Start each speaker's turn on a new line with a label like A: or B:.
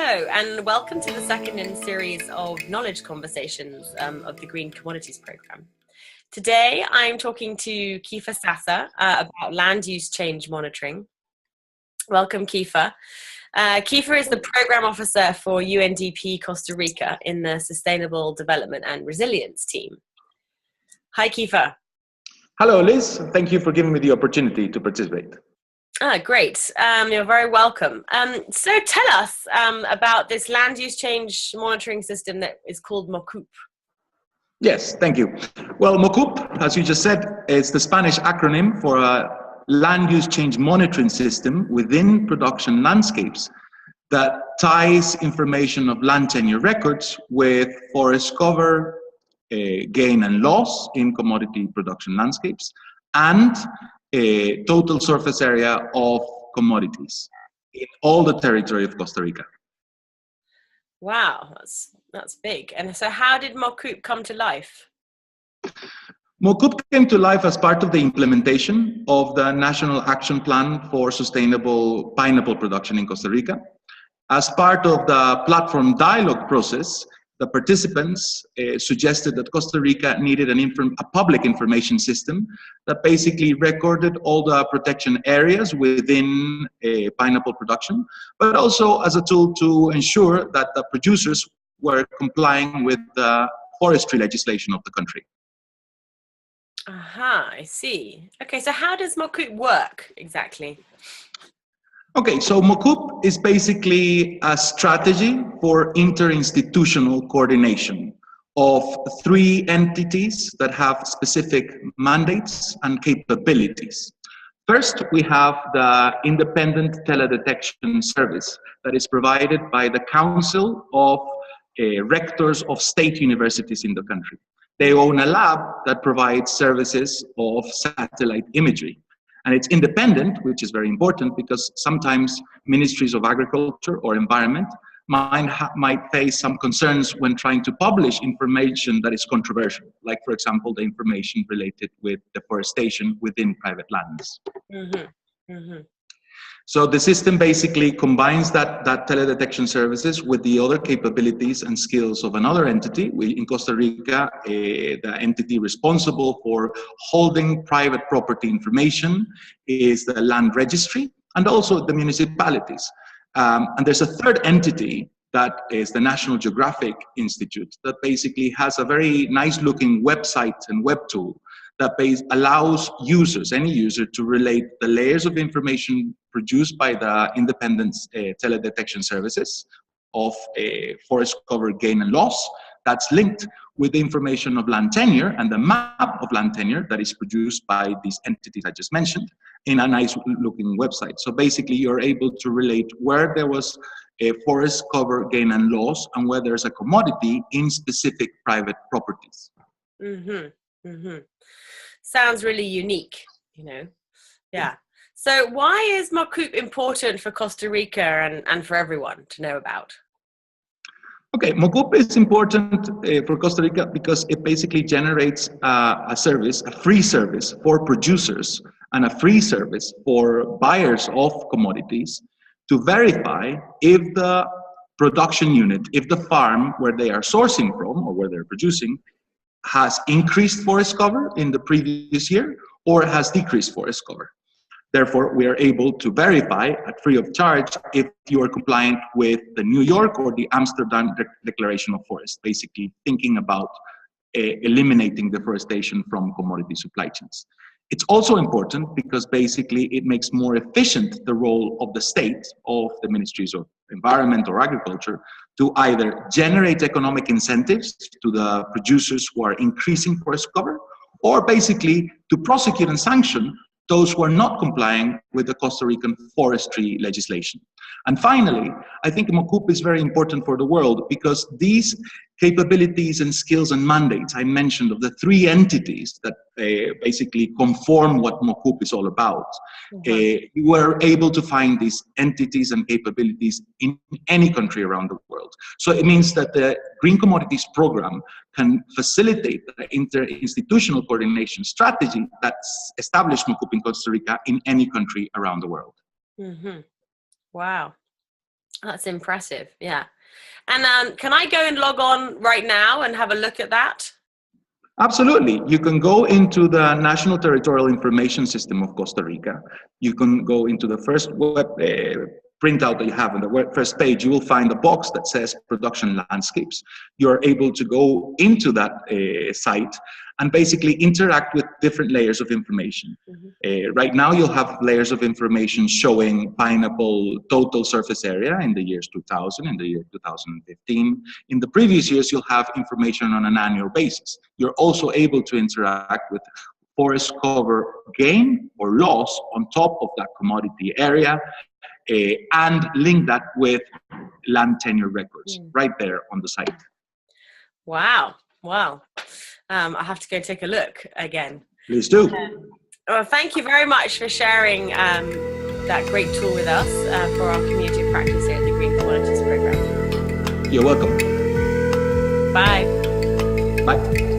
A: Hello, and welcome to the second in a series of knowledge conversations of the Green Commodities Programme. Today, I'm talking to Kifah Sasa about land use change monitoring. Welcome, Kifah. Kifah is the Programme Officer for UNDP Costa Rica in the Sustainable Development and Resilience team. Hi, Kifah.
B: Hello, Liz. Thank you for giving me the opportunity to participate.
A: Great. You're very welcome. So tell us about this land use change monitoring system that is called MOCUPP.
B: Yes, thank you. Well, MOCUPP, as you just said, is the Spanish acronym for a land use change monitoring system within production landscapes that ties information of land tenure records with forest cover, gain and loss in commodity production landscapes, and a total surface area of commodities in all the territory of Costa Rica.
A: Wow, that's big. And so how did MOCUPP come to life?
B: MOCUPP came to life as part of the implementation of the National Action Plan for Sustainable Pineapple Production in Costa Rica. As part of the platform dialogue process, the participants suggested that Costa Rica needed a public information system that basically recorded all the protection areas within pineapple production, but also as a tool to ensure that the producers were complying with the forestry legislation of the country.
A: Aha, I see. Okay, so how does MOCUPP work exactly?
B: Okay, so MOCUPP is basically a strategy for interinstitutional coordination of three entities that have specific mandates and capabilities. First, we have the independent teledetection service that is provided by the Council of Rectors of State Universities in the country. They own a lab that provides services of satellite imagery. And it's independent, which is very important because sometimes ministries of agriculture or environment might face some concerns when trying to publish information that is controversial, like, for example, the information related with deforestation within private lands. Mm-hmm. Mm-hmm. So the system basically combines that teledetection services with the other capabilities and skills of another entity. In Costa Rica, the entity responsible for holding private property information is the land registry, and also the municipalities. And there's a third entity that is the National Geographic Institute that basically has a very nice looking website and web tool that allows users, any user, to relate the layers of information produced by the independent teledetection services of forest cover, gain and loss, that's linked with the information of land tenure and the map of land tenure that is produced by these entities I just mentioned in a nice looking website. So basically you're able to relate where there was a forest cover, gain and loss, and where there's a commodity in specific private properties.
A: Mm-hmm. Mm-hmm. Sounds really unique, you know. Yeah. So why is MOCUPP important for Costa Rica and for everyone to know about?
B: Okay, MOCUPP is important for Costa Rica because it basically generates a service, a free service for producers and a free service for buyers of commodities to verify if the production unit, if the farm where they are sourcing from or where they're producing has increased forest cover in the previous year or has decreased forest cover. Therefore, we are able to verify at free of charge if you are compliant with the New York or the Amsterdam Declaration of Forest, basically thinking about eliminating deforestation from commodity supply chains. It's also important because basically it makes more efficient the role of the state, of the ministries of environment or agriculture, to either generate economic incentives to the producers who are increasing forest cover, or basically to prosecute and sanction those who are not complying with the Costa Rican forestry legislation. And finally, I think MOCUPP is very important for the world because these capabilities and skills and mandates I mentioned of the three entities that basically conform what MOCUPP is all about, you were able to find these entities and capabilities in any country around the world. So it means that the Green Commodities Program can facilitate the interinstitutional coordination strategy that's established MOCUPP in Costa Rica in any country around the world.
A: Mm-hmm. Wow. That's impressive. Yeah. And can I go and log on right now and have a look at that?
B: Absolutely. You can go into the National Territorial Information System of Costa Rica. You can go into the first web printout that you have on the first page. You will find a box that says production landscapes. You're able to go into that site and basically interact with different layers of information. Right now, you'll have layers of information showing pineapple total surface area in the years 2000, in the year 2015. In the previous years, you'll have information on an annual basis. You're also able to interact with forest cover gain or loss on top of that commodity area, and link that with land tenure records right there on the site.
A: Wow. Wow. I have to go take a look again.
B: Please do.
A: Well, thank you very much for sharing that great tool with us for our community of practice here at the Green Commodities Program.
B: You're welcome.
A: Bye.
B: Bye.